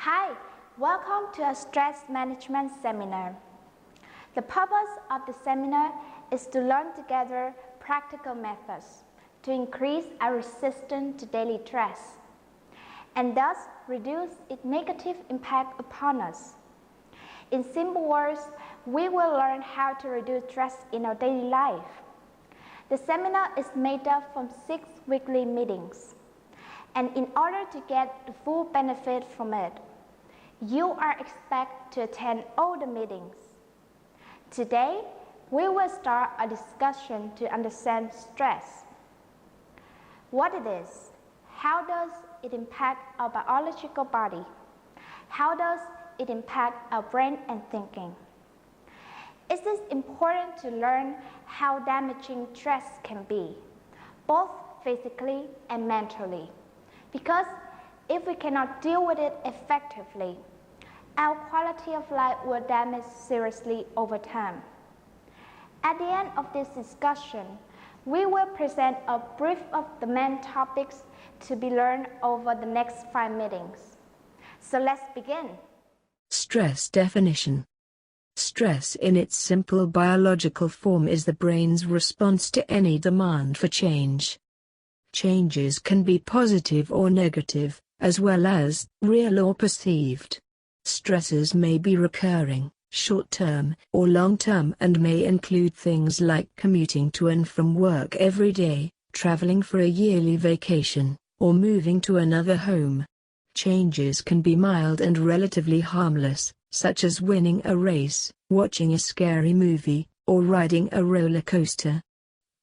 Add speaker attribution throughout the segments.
Speaker 1: Hi, welcome to a stress management seminar. The purpose of the seminar is to learn together practical methods to increase our resistance to daily stress and thus reduce its negative impact upon us. In simple words, we will learn how to reduce stress in our daily life. The seminar is made up from 6 weekly meetings, and in order to get the full benefit from it, you are expected to attend all the meetings. Today, we will start a discussion to understand stress. What it is, how does it impact our biological body? How does it impact our brain and thinking? It is important to learn how damaging stress can be, both physically and mentally, because if we cannot deal with it effectively, our quality of life will damage seriously over time. At the end of this discussion, we will present a brief of the main topics to be learned over the next 5 meetings. So let's begin.
Speaker 2: Stress definition. Stress in its simple biological form is the brain's response to any demand for change. Changes can be positive or negative, as well as real or perceived. Stresses may be recurring, short-term, or long-term and may include things like commuting to and from work every day, traveling for a yearly vacation, or moving to another home. Changes can be mild and relatively harmless, such as winning a race, watching a scary movie, or riding a roller coaster.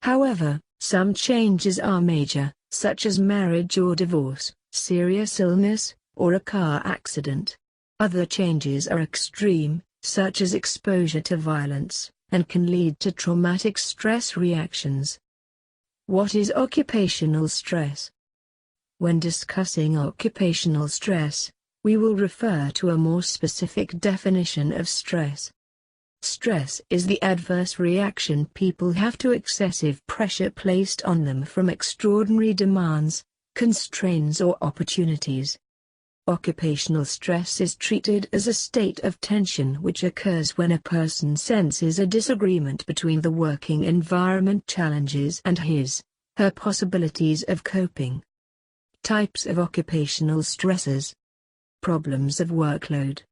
Speaker 2: However, some changes are major, such as marriage or divorce, serious illness, or a car accident. Other changes are extreme, such as exposure to violence, and can lead to traumatic stress reactions. What is occupational stress? When discussing occupational stress, we will refer to a more specific definition of stress. Stress is the adverse reaction people have to excessive pressure placed on them from extraordinary demands, constraints or opportunities. Occupational stress is treated as a state of tension which occurs when a person senses a disagreement between the working environment challenges and her possibilities of coping. Types of occupational stresses. Problems of workload.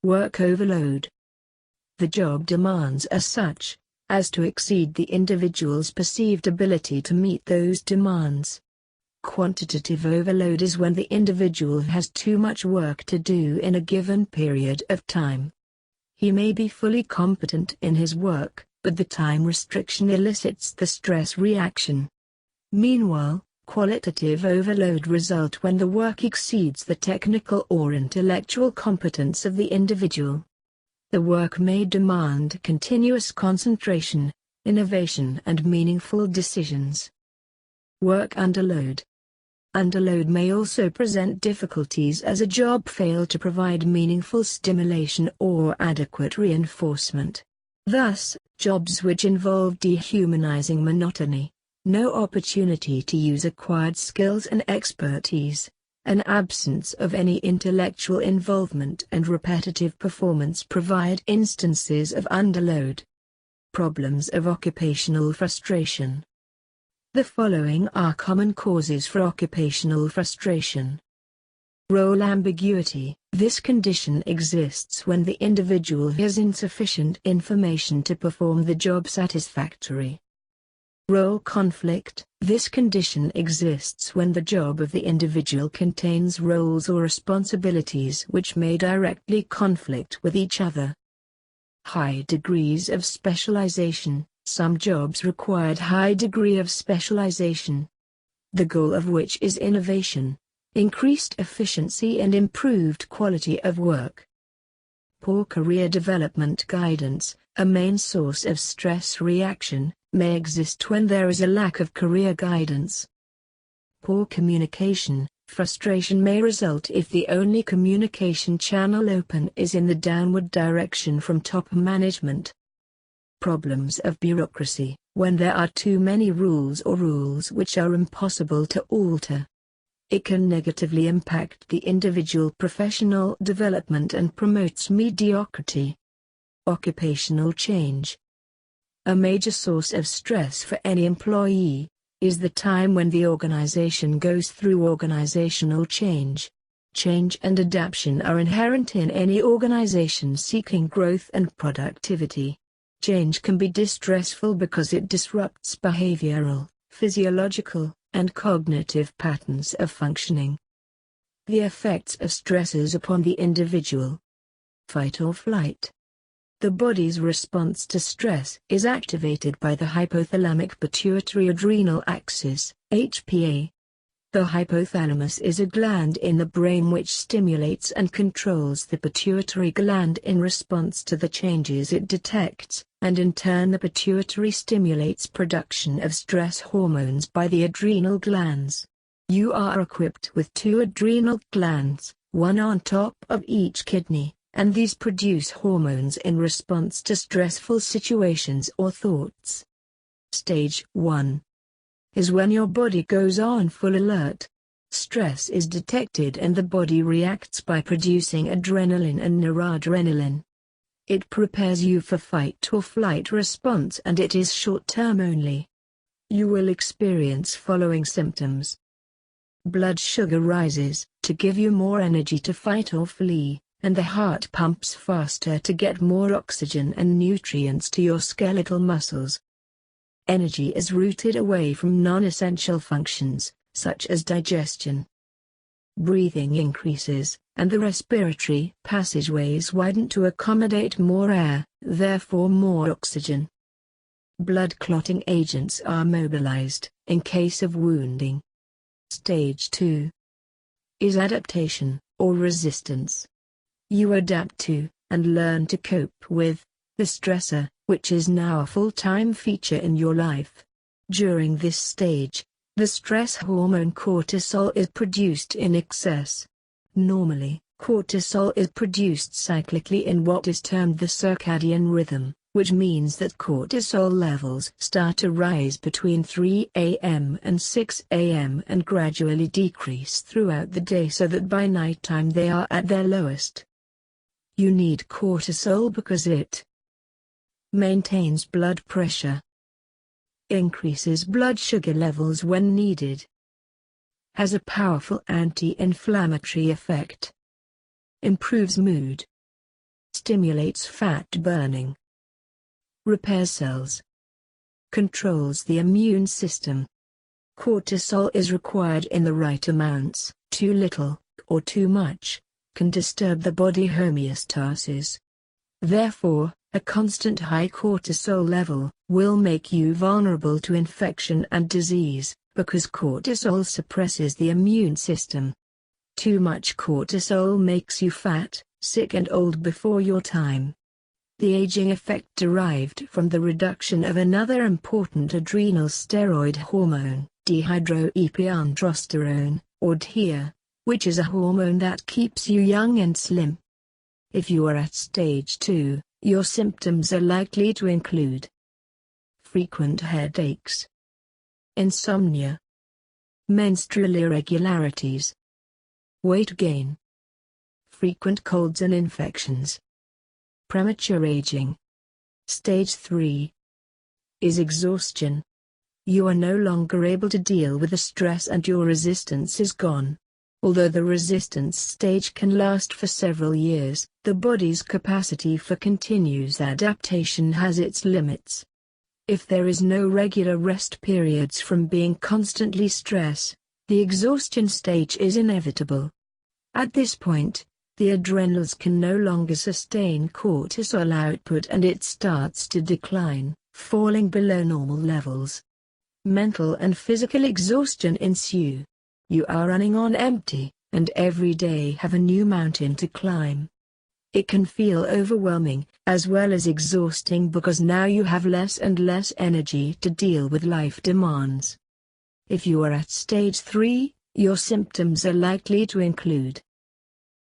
Speaker 2: Work overload. The job demands are such as to exceed the individual's perceived ability to meet those demands. Quantitative overload is when the individual has too much work to do in a given period of time. He may be fully competent in his work, but the time restriction elicits the stress reaction. Meanwhile, qualitative overload results when the work exceeds the technical or intellectual competence of the individual. The work may demand continuous concentration, innovation and meaningful decisions. Work underload. Underload may also present difficulties as a job fails to provide meaningful stimulation or adequate reinforcement. Thus, jobs which involve dehumanizing monotony, no opportunity to use acquired skills and expertise, an absence of any intellectual involvement and repetitive performance provide instances of underload. Problems of occupational frustration. The following are common causes for occupational frustration. Role ambiguity. This condition exists when the individual has insufficient information to perform the job satisfactorily. Role conflict. This condition exists when the job of the individual contains roles or responsibilities which may directly conflict with each other. High degrees of specialization. Some jobs require a high degree of specialization, the goal of which is innovation, increased efficiency and improved quality of work. Poor career development guidance, a main source of stress reaction, may exist when there is a lack of career guidance. Poor communication. Frustration may result if the only communication channel open is in the downward direction from top management. Problems of bureaucracy. When there are too many rules or rules which are impossible to alter. It can negatively impact the individual professional development and promotes mediocrity. Occupational change. A major source of stress for any employee is the time when the organization goes through organizational change. Change and adaptation are inherent in any organization seeking growth and productivity. Change can be distressful because it disrupts behavioral, physiological, and cognitive patterns of functioning. The effects of stresses upon the individual. Fight or flight. The body's response to stress is activated by the hypothalamic pituitary adrenal axis, HPA. The hypothalamus is a gland in the brain which stimulates and controls the pituitary gland in response to the changes it detects, and in turn the pituitary stimulates production of stress hormones by the adrenal glands. You are equipped with 2 adrenal glands, one on top of each kidney, and these produce hormones in response to stressful situations or thoughts. Stage 1 is when your body goes on full alert. Stress is detected and the body reacts by producing adrenaline and noradrenaline. It prepares you for fight or flight response and it is short-term only. You will experience following symptoms. Blood sugar rises, to give you more energy to fight or flee, and the heart pumps faster to get more oxygen and nutrients to your skeletal muscles. Energy is routed away from non-essential functions, such as digestion. Breathing increases, and the respiratory passageways widen to accommodate more air, therefore more oxygen. Blood clotting agents are mobilized, in case of wounding. Stage 2 is adaptation, or resistance. You adapt to, and learn to cope with, the stressor, which is now a full-time feature in your life. During this stage, the stress hormone cortisol is produced in excess. Normally, cortisol is produced cyclically in what is termed the circadian rhythm, which means that cortisol levels start to rise between 3 a.m. and 6 a.m. and gradually decrease throughout the day so that by nighttime they are at their lowest. You need cortisol because it maintains blood pressure, increases blood sugar levels when needed, has a powerful anti-inflammatory effect, improves mood, stimulates fat burning, repairs cells, controls the immune system. Cortisol is required in the right amounts. Too little, or too much, can disturb the body homeostasis. Therefore, a constant high cortisol level will make you vulnerable to infection and disease, because cortisol suppresses the immune system. Too much cortisol makes you fat, sick and old before your time. The aging effect derived from the reduction of another important adrenal steroid hormone, dehydroepiandrosterone, or DHEA, which is a hormone that keeps you young and slim. If you are at stage 2, your symptoms are likely to include frequent headaches, insomnia, menstrual irregularities, weight gain, frequent colds and infections, premature aging. Stage 3 is exhaustion. You are no longer able to deal with the stress and your resistance is gone. Although the resistance stage can last for several years, the body's capacity for continuous adaptation has its limits. If there is no regular rest periods from being constantly stressed, the exhaustion stage is inevitable. At this point, the adrenals can no longer sustain cortisol output and it starts to decline, falling below normal levels. Mental and physical exhaustion ensue. You are running on empty, and every day have a new mountain to climb. It can feel overwhelming, as well as exhausting because now you have less and less energy to deal with life demands. If you are at stage 3, your symptoms are likely to include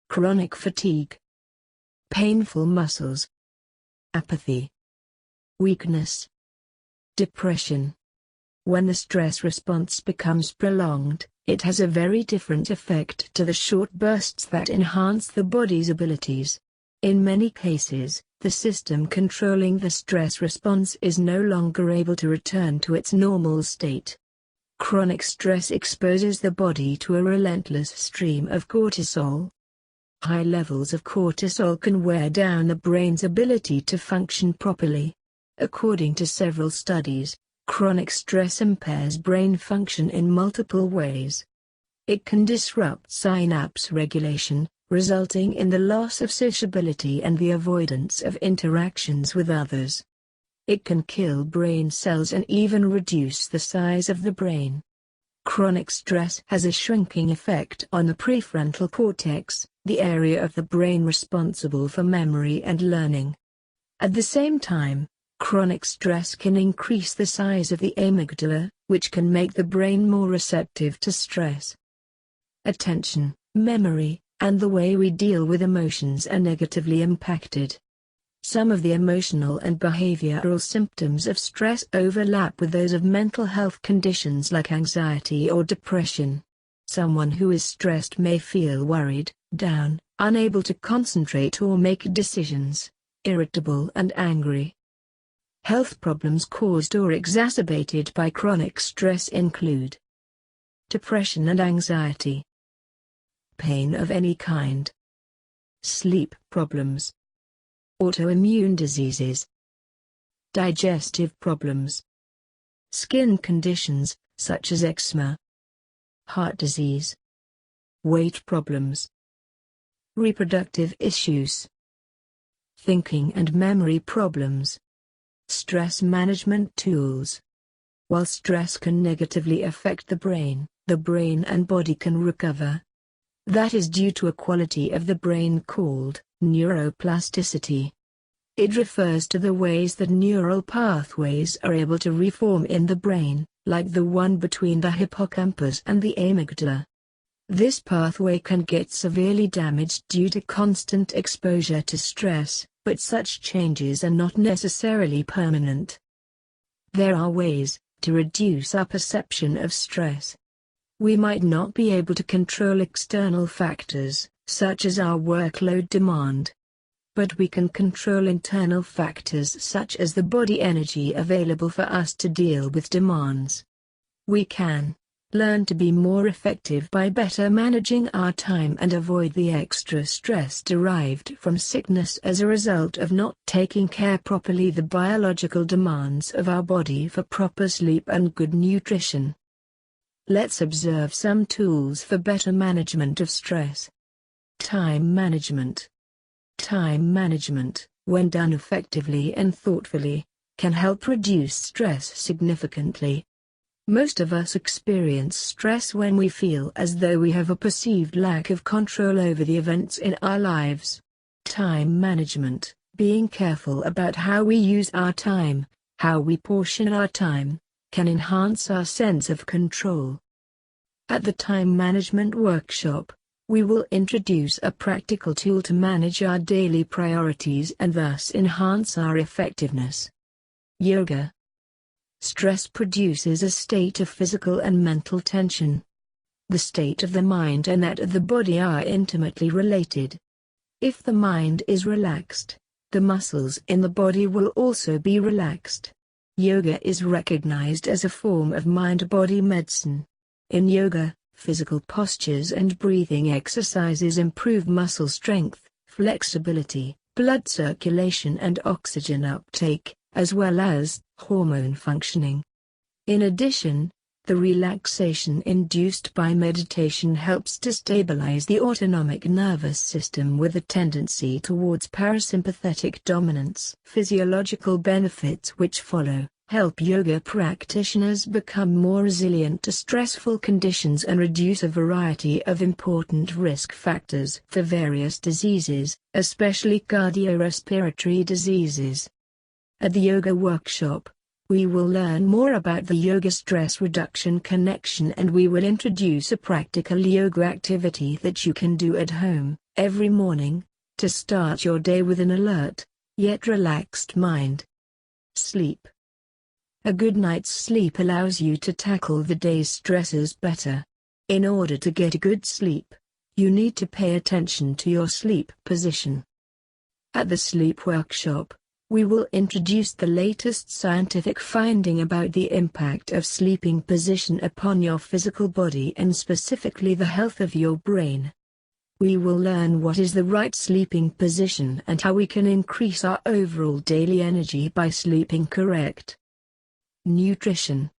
Speaker 2: chronic fatigue, painful muscles, apathy, weakness, depression. When the stress response becomes prolonged, It has a very different effect to the short bursts that enhance the body's abilities. In many cases, the system controlling the stress response is no longer able to return to its normal state. Chronic stress exposes the body to a relentless stream of cortisol. High levels of cortisol can wear down the brain's ability to function properly. According to several studies, chronic stress impairs brain function in multiple ways. It can disrupt synapse regulation, resulting in the loss of sociability and the avoidance of interactions with others. It can kill brain cells and even reduce the size of the brain. Chronic stress has a shrinking effect on the prefrontal cortex, the area of the brain responsible for memory and learning. At the same time, chronic stress can increase the size of the amygdala, which can make the brain more receptive to stress. Attention, memory, and the way we deal with emotions are negatively impacted. Some of the emotional and behavioral symptoms of stress overlap with those of mental health conditions like anxiety or depression. Someone who is stressed may feel worried, down, unable to concentrate or make decisions, irritable and angry. Health problems caused or exacerbated by chronic stress include depression and anxiety, pain of any kind, sleep problems, autoimmune diseases, digestive problems, skin conditions such as eczema, heart disease, weight problems, reproductive issues, thinking and memory problems. Stress management tools. While stress can negatively affect the brain and body can recover. That is due to a quality of the brain called neuroplasticity. It refers to the ways that neural pathways are able to reform in the brain, like the one between the hippocampus and the amygdala. This pathway can get severely damaged due to constant exposure to stress, but such changes are not necessarily permanent. There are ways to reduce our perception of stress. We might not be able to control external factors, such as our workload demand. But we can control internal factors such as the body energy available for us to deal with demands. We can learn to be more effective by better managing our time and avoid the extra stress derived from sickness as a result of not taking care properly the biological demands of our body for proper sleep and good nutrition. Let's observe some tools for better management of stress. Time management. Time management, when done effectively and thoughtfully, can help reduce stress significantly. Most of us experience stress when we feel as though we have a perceived lack of control over the events in our lives. Time management, being careful about how we use our time, how we portion our time, can enhance our sense of control. At the Time Management Workshop, we will introduce a practical tool to manage our daily priorities and thus enhance our effectiveness. Yoga. Stress produces a state of physical and mental tension. The state of the mind and that of the body are intimately related. If the mind is relaxed, the muscles in the body will also be relaxed. Yoga is recognized as a form of mind-body medicine. In yoga, physical postures and breathing exercises improve muscle strength, flexibility, blood circulation and oxygen uptake, as well as hormone functioning. In addition, the relaxation induced by meditation helps to stabilize the autonomic nervous system with a tendency towards parasympathetic dominance. Physiological benefits which follow help yoga practitioners become more resilient to stressful conditions and reduce a variety of important risk factors for various diseases, especially cardiorespiratory diseases. At the yoga workshop, we will learn more about the yoga stress reduction connection and we will introduce a practical yoga activity that you can do at home, every morning, to start your day with an alert, yet relaxed mind. Sleep. A good night's sleep allows you to tackle the day's stresses better. In order to get a good sleep, you need to pay attention to your sleep position. At the Sleep Workshop, we will introduce the latest scientific finding about the impact of sleeping position upon your physical body and specifically the health of your brain. We will learn what is the right sleeping position and how we can increase our overall daily energy by sleeping correct. Nutrition.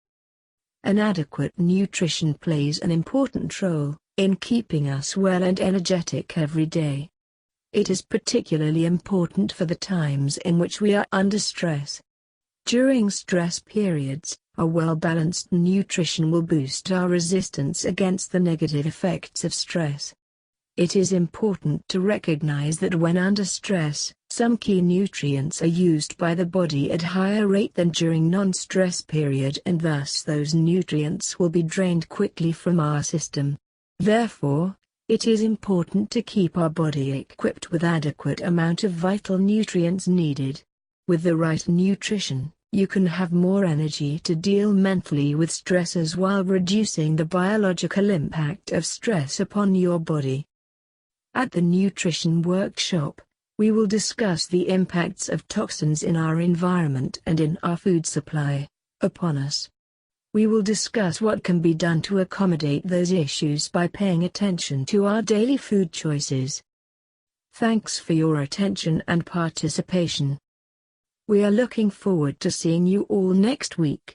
Speaker 2: An adequate nutrition plays an important role in keeping us well and energetic every day. It is particularly important for the times in which we are under stress. During stress periods, a well-balanced nutrition will boost our resistance against the negative effects of stress. It is important to recognize that when under stress, some key nutrients are used by the body at higher rate than during non-stress period, and thus those nutrients will be drained quickly from our system. Therefore, it is important to keep our body equipped with adequate amount of vital nutrients needed. With the right nutrition, you can have more energy to deal mentally with stresses while reducing the biological impact of stress upon your body. At the Nutrition Workshop, we will discuss the impacts of toxins in our environment and in our food supply upon us. We will discuss what can be done to accommodate those issues by paying attention to our daily food choices. Thanks for your attention and participation. We are looking forward to seeing you all next week.